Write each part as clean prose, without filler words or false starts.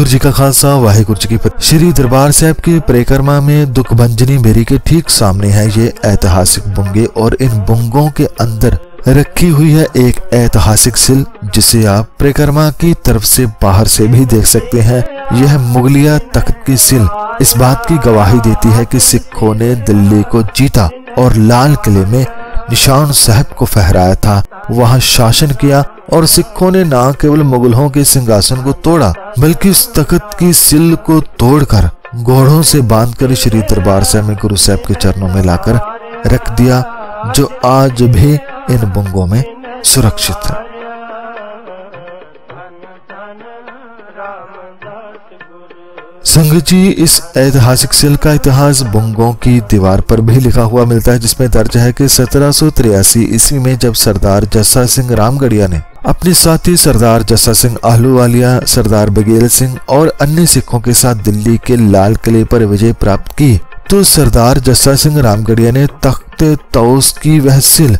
वाहिगुरु जी का खालसा वाहिगुरु जी की फतेह। श्री दरबार साहब की परिक्रमा में दुख भंजनी बेरी के ठीक सामने है ये ऐतिहासिक बुंगे और इन बुंगों के अंदर रखी हुई है एक ऐतिहासिक सिल जिसे आप परिक्रमा की तरफ से बाहर से भी देख सकते हैं। यह मुगलिया तख्त की सिल इस बात की गवाही देती है कि सिखों ने दिल्ली को जीता और लाल किले में निशान साहब को फहराया था, वहां शासन किया और सिखों ने न केवल मुगलों के सिंहासन को तोड़ा बल्कि उस तख्त की सिल को तोड़कर घोड़ों से बांधकर श्री दरबार साहब में गुरु साहब के चरणों में लाकर रख दिया, जो आज भी इन बुंगों में सुरक्षित है। संगत जी, इस ऐतिहासिक सिल का इतिहास बुंगों की दीवार पर भी लिखा हुआ मिलता है, जिसमें दर्ज है कि 1783 ईस्वी में जब सरदार जस्सा सिंह रामगढ़िया ने अपने साथी सरदार जस्सा सिंह आहलूवालिया, सरदार बघेल सिंह और अन्य सिखों के साथ दिल्ली के लाल किले पर विजय प्राप्त की, तो सरदार जस्सा सिंह रामगढ़िया ने तख्त तौस की वह सिल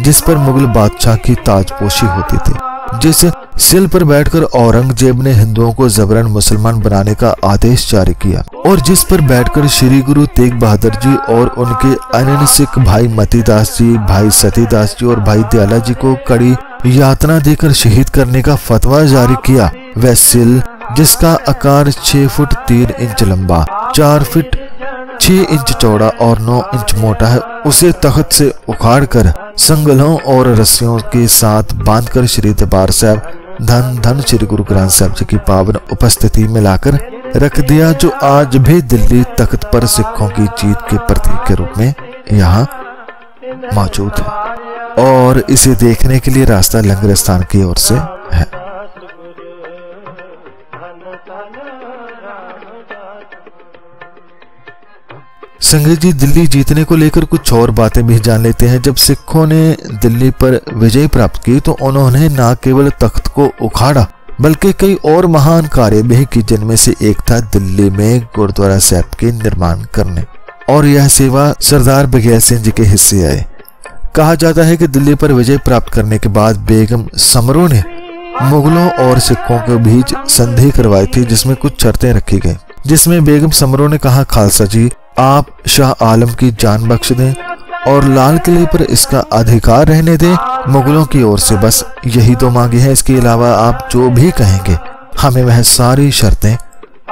जिस पर मुगल बादशाह की ताजपोशी होती थी, जिस सिल पर बैठकर औरंगजेब ने हिंदुओं को जबरन मुसलमान बनाने का आदेश जारी किया और जिस पर बैठकर श्री गुरु तेग बहादुर जी और उनके अन्य सिख भाई मतीदास जी, भाई सतीदास जी और भाई दयाला जी को कड़ी यातना देकर शहीद करने का फतवा जारी किया, वह सिल जिसका आकार 6 फुट 3 इंच लंबा, 4 फुट 6 इंच चौड़ा और 9 इंच मोटा है, उसे तख्त से उखाड़कर संगलों और रस्सियों के साथ बांधकर श्री दरबार साहब धन धन श्री गुरु ग्रंथ साहब जी की पावन उपस्थिति में लाकर रख दिया, जो आज भी दिल्ली तख्त पर सिखों की जीत के प्रतीक के रूप में यहाँ मौजूद है और इसे देखने के लिए रास्ता लंगर स्थान की ओर से है। संगत जी, दिल्ली जीतने को लेकर कुछ और बातें भी जान लेते हैं। जब सिखों ने दिल्ली पर विजय प्राप्त की तो उन्होंने न केवल तख्त को उखाड़ा बल्कि कई और महान कार्य भी की, जिनमें से एक था दिल्ली में गुरुद्वारा साहब के निर्माण करने, और यह सेवा सरदार बघेल सिंह जी के हिस्से आए। कहा जाता है कि दिल्ली पर विजय प्राप्त करने के बाद बेगम समरो ने मुगलों और सिखों के बीच संधि करवाई थी, जिसमें कुछ शर्तें रखी गई, जिसमें बेगम समरो ने कहा, खालसा जी आप शाह आलम की जान बख्श दें और लाल किले पर इसका अधिकार रहने दें, मुगलों की ओर से बस यही तो मांगे हैं, इसके अलावा आप जो भी कहेंगे हमें वह सारी शर्तें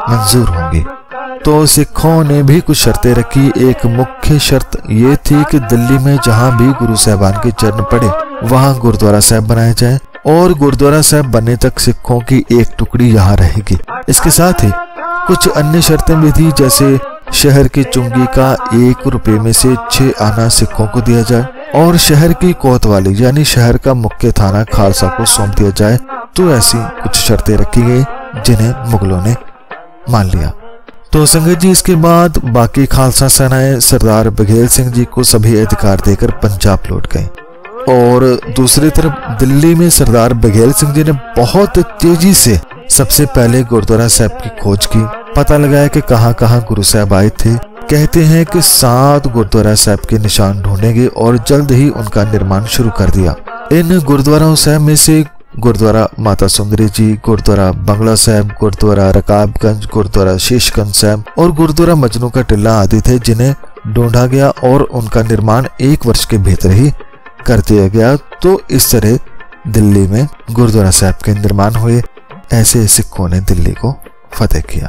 मंजूर होंगी। तो सिखों ने भी कुछ शर्तें रखी। एक मुख्य शर्त ये थी कि दिल्ली में जहां भी गुरु साहबान के चरण पड़े वहां गुरुद्वारा साहब बनाया जाए और गुरुद्वारा साहब बनने तक सिखों की एक टुकड़ी यहाँ रहेगी। इसके साथ ही कुछ अन्य शर्तें भी थी, जैसे शहर की चुंगी का 1 रुपए में से 6 आना सिखों को दिया जाए और शहर की कोतवाली यानी शहर का मुख्य थाना खालसा को सौंप दिया जाए। तो ऐसी कुछ शर्तें रखी गई जिन्हें मुगलों ने मान लिया। तो संगत जी, इसके बाद बाकी खालसा सेनाएं सरदार बघेल सिंह जी को सभी अधिकार देकर पंजाब लौट गए और दूसरी तरफ दिल्ली में सरदार बघेल सिंह जी ने बहुत तेजी से सबसे पहले गुरुद्वारा साहब की खोज की, पता लगाया कि कहां कहां गुरु साहब आए थे। कहते हैं कि 7 गुरुद्वारा साहब के निशान ढूंढेंगे और जल्द ही उनका निर्माण शुरू कर दिया। इन गुरुद्वारा साहब में से गुरुद्वारा माता सुंदरी जी, गुरुद्वारा बंगला साहब, गुरुद्वारा रकाबगंज, गुरुद्वारा शीशगंज साहब और गुरुद्वारा मजनू का टिल्ला आदि थे, जिन्हें ढूंढा गया और उनका निर्माण 1 वर्ष के भीतर ही कर दिया गया। तो इस तरह दिल्ली में गुरुद्वारा साहब के निर्माण हुए। ऐसे सिखों ने दिल्ली को फतेह किया।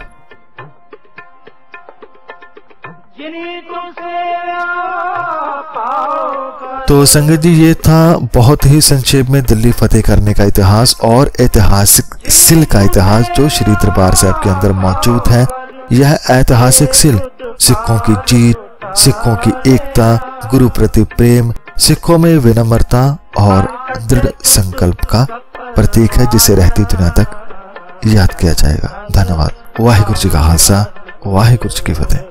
तो संगत जी, ये था बहुत ही संक्षेप में दिल्ली फतेह करने का इतिहास और ऐतिहासिक सिल का इतिहास जो श्री दरबार साहब के अंदर मौजूद है। यह ऐतिहासिक सिल सिखों की जीत, सिखों की एकता, गुरु प्रति प्रेम, सिखों में विनम्रता और दृढ़ संकल्प का प्रतीक है, जिसे रहती दुनिया तक याद किया जाएगा। धन्यवाद। वाहिगुरु जी का खालसा, वाहिगुरु जी की फतेह।